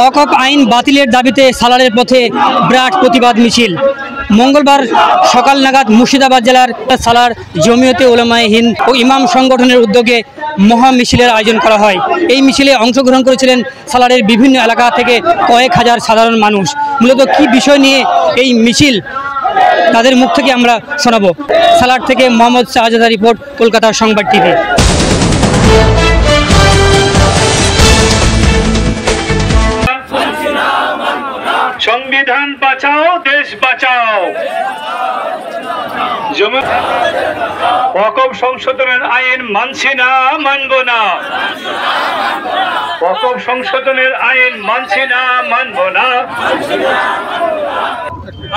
ওয়াকফ আইন বাতিলের দাবিতে সালারের পথে বিরাট প্রতিবাদ মিছিল। মঙ্গলবার সকাল নাগাদ মুর্শিদাবাদ জেলার সালার জমিয়তে উলামায়ে হিন্দ ও ইমাম সংগঠনের উদ্যোগে মহা মিছিলের আয়োজন করা হয়। এই মিছিলে অংশগ্রহণ করেছিলেন সালারের বিভিন্ন এলাকা থেকে কয়েক হাজার সাধারণ মানুষ। মূলত কি বিষয় নিয়ে এই মিছিল, তাদের মুখ থেকে আমরা শোনাবো। সালার থেকে মোহাম্মদ শাহজাদা রিপোর্ট, কলকাতা সংবাদ টিভি। সংবিধান বাঁচাও, দেশ বাঁচাও। ওয়াকফ সংশোধনের আইন মানছি না, মানব না। ওয়াকফ সংশোধনের আইন মানছি না, মানব না।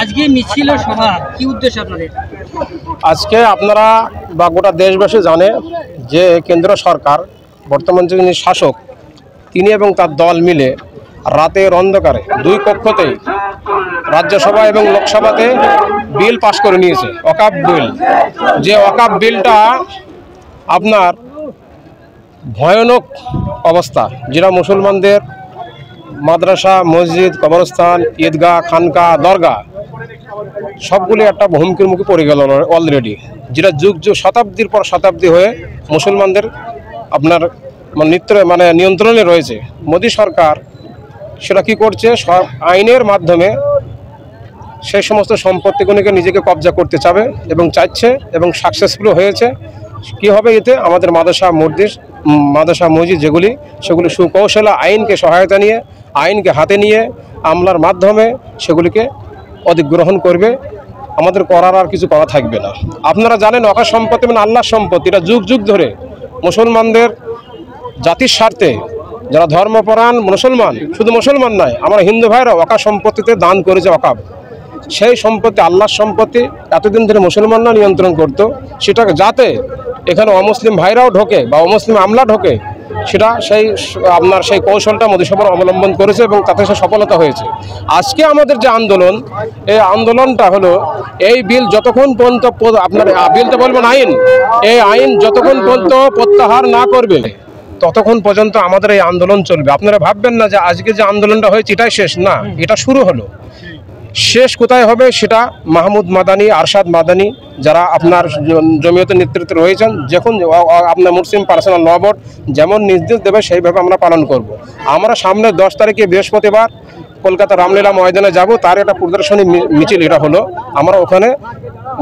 আজকে মিছিল ও সভা কি উদ্দেশ্য আপনাদের? আজকে আপনারা বা গোটা দেশবাসী জানে যে কেন্দ্র সরকার, বর্তমান যিনি শাসক, তিনি এবং তার দল মিলে রাতের অন্ধকারে দুই কক্ষতেই রাজ্যসভা এবং লোকসভাতে বিল পাশ করে নিয়েছে, ওয়াকফ বিল। যে ওয়াকফ বিলটা আপনার ভয়ানক অবস্থা, যেটা মুসলমানদের মাদ্রাসা, মসজিদ, কবরস্থান, ঈদগাহ, খানকা, দরগা সবগুলি একটা হুমকির মুখে পড়ে গেল অলরেডি, যেটা যুগ যুগ শতাব্দীর পর শতাব্দী হয়ে মুসলমানদের আপনার নিয়ন্ত্রণে রয়েছে। মোদী সরকার সেটা কি করছে, সব আইনের মাধ্যমে সেই সমস্ত সম্পত্তিগুলিকে নিজেকে কবজা করতে চাবে এবং চাইছে এবং সাকসেসফুল হয়েছে। কি হবে এতে? আমাদের মাদ্রাসা মসজিদ যেগুলি, সেগুলি সুকৌশলে আইনকে সহায়তা নিয়ে, আইনকে হাতে নিয়ে আমলার মাধ্যমে সেগুলিকে অধিগ্রহণ করবে। আমাদের করার আর কিছু করা থাকবে না। আপনারা জানেন ওয়াকফ সম্পত্তি মানে আল্লাহর সম্পত্তি। এটা যুগ যুগ ধরে মুসলমানদের জাতির স্বার্থে যারা ধর্মপরায়ণ মুসলমান, শুধু মুসলমান নয়, আমার হিন্দু ভাইরা ওয়াকফ সম্পত্তিতে দান করেছে। ওয়াকফ সেই সম্পত্তি আল্লাহর সম্পত্তি, এতদিন ধরে মুসলমানরা নিয়ন্ত্রণ করত। সেটাকে যাতে এখানে অমুসলিম ভাইরাও ঢোকে বা অমুসলিম আমলা ঢোকে, সেটা সেই কৌশলটা মোদী সরকার অবলম্বন করেছে এবং তাতে সে সফলতা হয়েছে। আজকে আমাদের যে আন্দোলন, এই আন্দোলনটা হলো এই বিল যতক্ষণ পর্যন্ত আপনার বিলটা বলবেন আইন, এই আইন যতক্ষণ পর্যন্ত প্রত্যাহার না করবে ততক্ষণ পর্যন্ত আমাদের এই আন্দোলন চলবে। আপনারা ভাববেন না যে আজকে যে আন্দোলনটা হয়েছে এটাই শেষ, না, এটা শুরু হলো। শেষ কোথায় হবে সেটা মাহমুদ মাদানি, আরশাদ মাদানি যারা আপনার জমিয়তের নেতৃত্বে রয়েছেন, যখন আপনার মুসলিম পার্সোনাল ল বোর্ড যেমন নির্দেশ দেবে সেইভাবে আমরা পালন করব। আমরা সামনে 10 তারিখে বৃহস্পতিবার কলকাতা রামলীলা ময়দানে যাব, তার একটা প্রদর্শনী মিছিল এটা হলো। আমরা ওখানে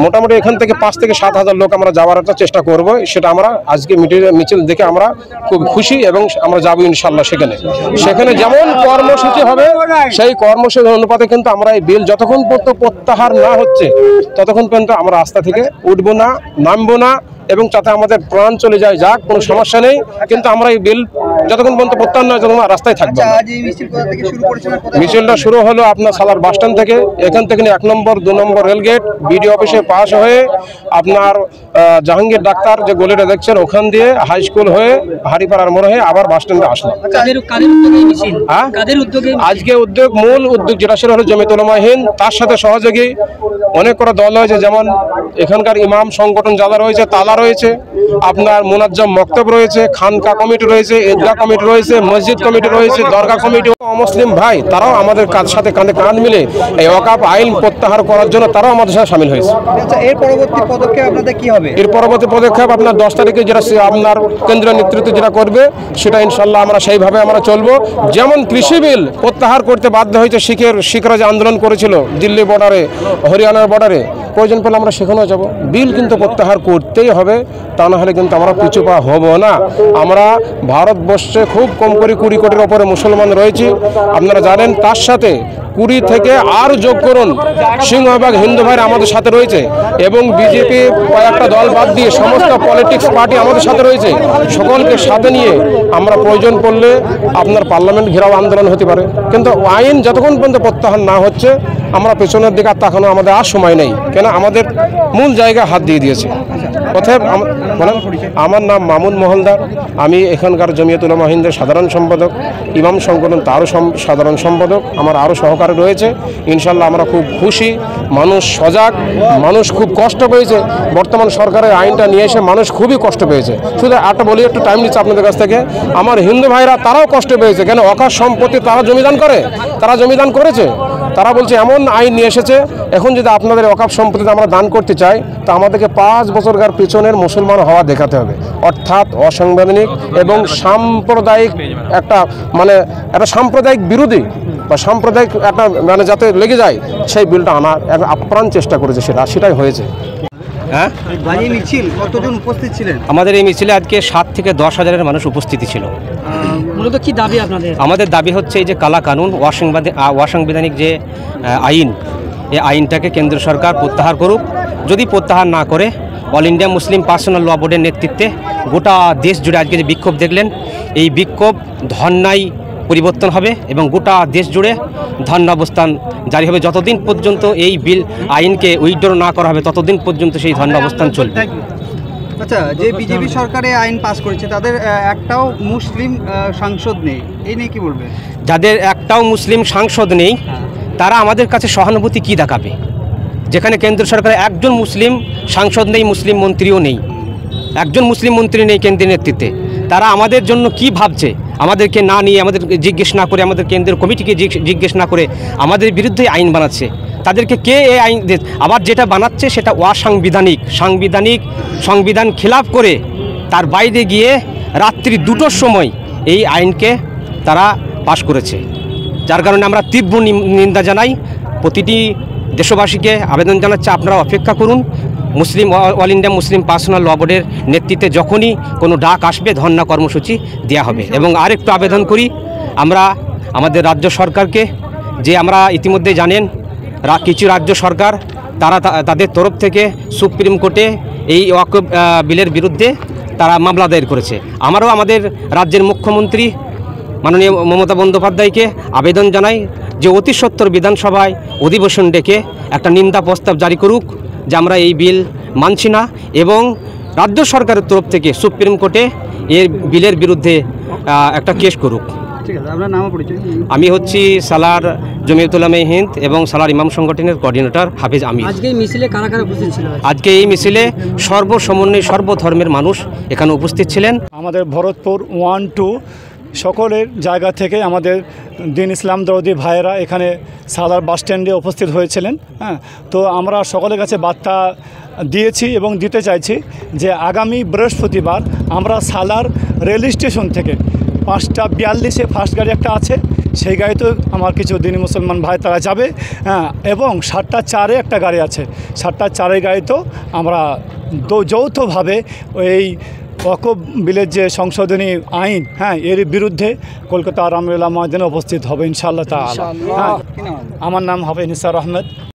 মোটামুটি এখান থেকে 5 থেকে 7 হাজার লোক আমরা যাওয়ার একটা চেষ্টা করব। সেটা আমরা আজকে মিছিল দেখে আমরা খুব খুশি এবং আমরা যাবো ইনশাল্লাহ। সেখানে যেমন কর্মসূচি হবে সেই কর্মসূচি অনুপাতে কিন্তু আমরা এই বিল যতক্ষণ পর্যন্ত প্রত্যাহার না হচ্ছে ততক্ষণ পর্যন্ত আমরা রাস্তা থেকে উঠবো না, নামবো না, এবং যাতে আমাদের প্রাণ চলে যায় যাক, কোনো সমস্যা নেই, কিন্তু আমরা এই বিল যতক্ষণ পর্যন্ত প্রত্যাহার নয় ততক্ষণ রাস্তায় থাকবো। মিছিলটা শুরু হলো আপনার সালার বাসস্ট্যান্ড থেকে। এখান থেকে 1 নম্বর 2 নম্বর রেলগেট বিডিও অফিসে পাশ হয়ে আপনার জাহাঙ্গীর ডাক্তার যে গলিটা দেখছেন ওখান দিয়ে হাই স্কুল হয়ে হারিপাড়ার মোড় হয়ে আবার বাসস্ট্যান্ডে আসলাম। আজকে মূল উদ্যোগ যেটা সেটা হলো জমিয়ত উলামায়ে হিন্দ, তার সাথে সহযোগী অনেক কটা দল রয়েছে, যেমন এখানকার ইমাম সংগঠন যারা রয়েছে, তালা রয়েছে, আপনার মুনাজ্জম মক্তব রয়েছে, খানকা কমিটি রয়েছে, ঈদগাহ কমিটি রয়েছে, মসজিদ কমিটি রয়েছে, দরগা কমিটি। মুসলিম ভাই তারাও আমাদের সাথে কাঁধে কাঁধ মিলে এই ওয়াকফ আইন প্রত্যাহার করার জন্য তারাও আমাদের সাথে সামিল হয়েছে। এর পরবর্তী পদক্ষেপ আপনাদের কি হবে? এর পরবর্তী পদক্ষেপ আপনার 10 তারিখে যেটা আপনার কেন্দ্রীয় নেতৃত্ব যেটা করবে সেটা ইনশাল্লাহ আমরা সেইভাবে আমরা চলবো। যেমন কৃষি বিল প্রত্যাহার করতে বাধ্য হয়েছে শিখরা যে আন্দোলন করেছিল দিল্লি বর্ডারে, হরিয়ানার বর্ডারে, প্রয়োজন পেলে আমরা সেখানেও যাব। বিল কিন্তু প্রত্যাহার করতেই হবে, তা না হলে কিন্তু আমরা পিছু পা হব না। আমরা ভারতবর্ষে খুব কম করে 20 কোটির ওপরে মুসলমান রয়েছি, আপনারা জানেন। তার সাথে 20 থেকে আর যোগ করুন, সিংহভাগ হিন্দু ভাইরা আমাদের সাথে রয়েছে এবং বিজেপি কয়েকটা দল বাদ দিয়ে সমস্ত পলিটিক্স পার্টি আমাদের সাথে রয়েছে। সকলকে সাথে নিয়ে আমরা প্রয়োজন পড়লে আপনার পার্লামেন্ট ঘেরাও আন্দোলন হতে পারে, কিন্তু আইন যতক্ষণ পর্যন্ত প্রত্যাহার না হচ্ছে আমরা পেছনের দিকে তাকানো আমাদের আর সময় নেই, কেন আমাদের মূল জায়গায় হাত দিয়ে দিয়েছে। অতএব আমার নাম মামুন মহলদার, আমি এখানকার জমিয়ত উলামা হিন্দের সাধারণ সম্পাদক, ইমাম সংগঠন তারও সাধারণ সম্পাদক, আমার আরও সহকারী রয়েছে। ইনশাল্লাহ আমরা খুব খুশি, মানুষ সজাগ, মানুষ খুব কষ্ট পেয়েছে। বর্তমান সরকারের আইনটা নিয়ে এসে মানুষ খুবই কষ্ট পেয়েছে। শুধু একটা বলি, একটু টাইম নিচ্ছে আপনাদের কাছ থেকে, আমার হিন্দু ভাইরা তারাও কষ্ট পেয়েছে। কেন অকাশ সম্পত্তি তারা জমিদান করে, তারা জমিদান করেছে, তারা বলছে এমন আইন নিয়ে এসেছে এখন যদি আপনাদের অকাপ সম্পত্তিতে আমরা দান করতে চাই তা আমাদেরকে 5 বছরকার পিছনের মুসলমান হওয়া দেখাতে হবে, অর্থাৎ অসাংবিধানিক এবং সাম্প্রদায়িক একটা সাম্প্রদায়িক বিরোধী বা সাম্প্রদায়িক একটা যাতে লেগে যায় সেই বিলটা আনার এক আপ্রাণ চেষ্টা করেছে, সেটাই হয়েছে। হ্যাঁ, এই মিছিল কতজন উপস্থিত ছিলেন? আমাদের এই মিছিলে আজকে 7 থেকে 10 হাজারের মানুষ উপস্থিতি ছিল। মূলত কি দাবি আপনাদের? আমাদের দাবি হচ্ছে এই যে কালা কানুন, অসাংবিধানিক যে আইন, এই আইনটাকে কেন্দ্র সরকার প্রত্যাহার করুক। যদি প্রত্যাহার না করে অল ইন্ডিয়া মুসলিম পার্সোনাল ল বোর্ডের নেতৃত্বে গোটা দেশ জুড়ে আজকে যে বিক্ষোভ দেখলেন, এই বিক্ষোভ ধর্নায় পরিবর্তন হবে এবং গোটা দেশ জুড়ে ধর্না অবস্থান জারি হবে। যতদিন পর্যন্ত এই বিল আইনকে উইথড্র না করা হবে ততদিন পর্যন্ত সেই ধর্না অবস্থান চলবে। আচ্ছা, যে বিজেপি সরকারে আইন পাস করেছে তাদের একটাও মুসলিম সাংসদ নেই, এই নিয়ে কি বলবে? যাদের একটাও মুসলিম সাংসদ নেই তারা আমাদের কাছে সহানুভূতি কি দেখাবে? যেখানে কেন্দ্র সরকারের একজন মুসলিম সাংসদ নেই, মুসলিম মন্ত্রীও নেই, একজন মুসলিম মন্ত্রী নেই কেন্দ্রের নেতৃত্বে, তারা আমাদের জন্য কি ভাবছে? আমাদেরকে না নিয়ে, আমাদের জিজ্ঞেস না করে, আমাদের কেন্দ্রের কমিটিকে জিজ্ঞেস না করে আমাদের বিরুদ্ধে আইন বানাচ্ছে। তাদেরকে কে এই আইন আবার যেটা বানাচ্ছে সেটা অসাংবিধানিক, সংবিধান খিলাফ করে তার বাইরে গিয়ে রাত্রি 2টোর সময় এই আইনকে তারা পাশ করেছে। যার কারণে আমরা তীব্র নিন্দা জানাই। প্রতিটি দেশবাসীকে আবেদন জানাচ্ছে, আপনারা অপেক্ষা করুন। অল ইন্ডিয়া মুসলিম পার্সোনাল ল বোর্ডের নেতৃত্বে যখনই কোনো ডাক আসবে ধর্ণা কর্মসূচি দেওয়া হবে। এবং আরেকটু আবেদন করি আমরা আমাদের রাজ্য সরকারকে, যে আমরা ইতিমধ্যে জানেন কিছু রাজ্য সরকার তারা তাদের তরফ থেকে সুপ্রিম কোর্টে এই ওয়াকফ বিলের বিরুদ্ধে তারা মামলা দায়ের করেছে। আমারও আমাদের রাজ্যের মুখ্যমন্ত্রী মাননীয় মমতা বন্দ্যোপাধ্যায়কে আবেদন জানাই যে অতি সত্বর বিধানসভায় অধিবেশন ডেকে একটা নিন্দা প্রস্তাব জারি করুক যে আমরা এই বিল মানছি না, এবং রাজ্য সরকারের তরফ থেকে সুপ্রিম কোর্টে এর বিলের বিরুদ্ধে একটা কেস করুক। আমি হচ্ছি সালার জমিয়ত উলামা হিন্দ এবং সালার ইমাম সংগঠনের কোঅর্ডিনেটর হাফিজ আমির। আজকে এই মিছিলে কারা কারা উপস্থিত ছিল? আজকে এই মিছিলে সর্বসমন্বয় সর্বধর্মের মানুষ এখানে উপস্থিত ছিলেন। আমাদের ভরতপুর 1-2 সকলের জায়গা থেকে আমাদের দিন ইসলাম দরদি ভাইয়েরা এখানে সালার বাস স্ট্যান্ডে উপস্থিত হয়েছিলেন। হ্যাঁ, তো আমরা সকলের কাছে বার্তা দিয়েছি এবং দিতে চাইছি যে আগামী বৃহস্পতিবার আমরা সালার রেল স্টেশন থেকে 5:42-এ ফার্স্ট গাড়ি একটা আছে, সেই গাড়িতে আমার কিছু দিনী মুসলমান ভাই তারা যাবে। হ্যাঁ, এবং 7:04-এ একটা গাড়ি আছে, 7:04-এর গাড়িতেও আমরা যৌথভাবে এই ওয়াকফ বিলের যে সংশোধনী আইন, হ্যাঁ, এর বিরুদ্ধে কলকাতা রামলীলা ময়দানে উপস্থিত হবে ইনশাআল্লাহ তাআলা। হ্যাঁ, আমার নাম হবে নিসার আহমেদ।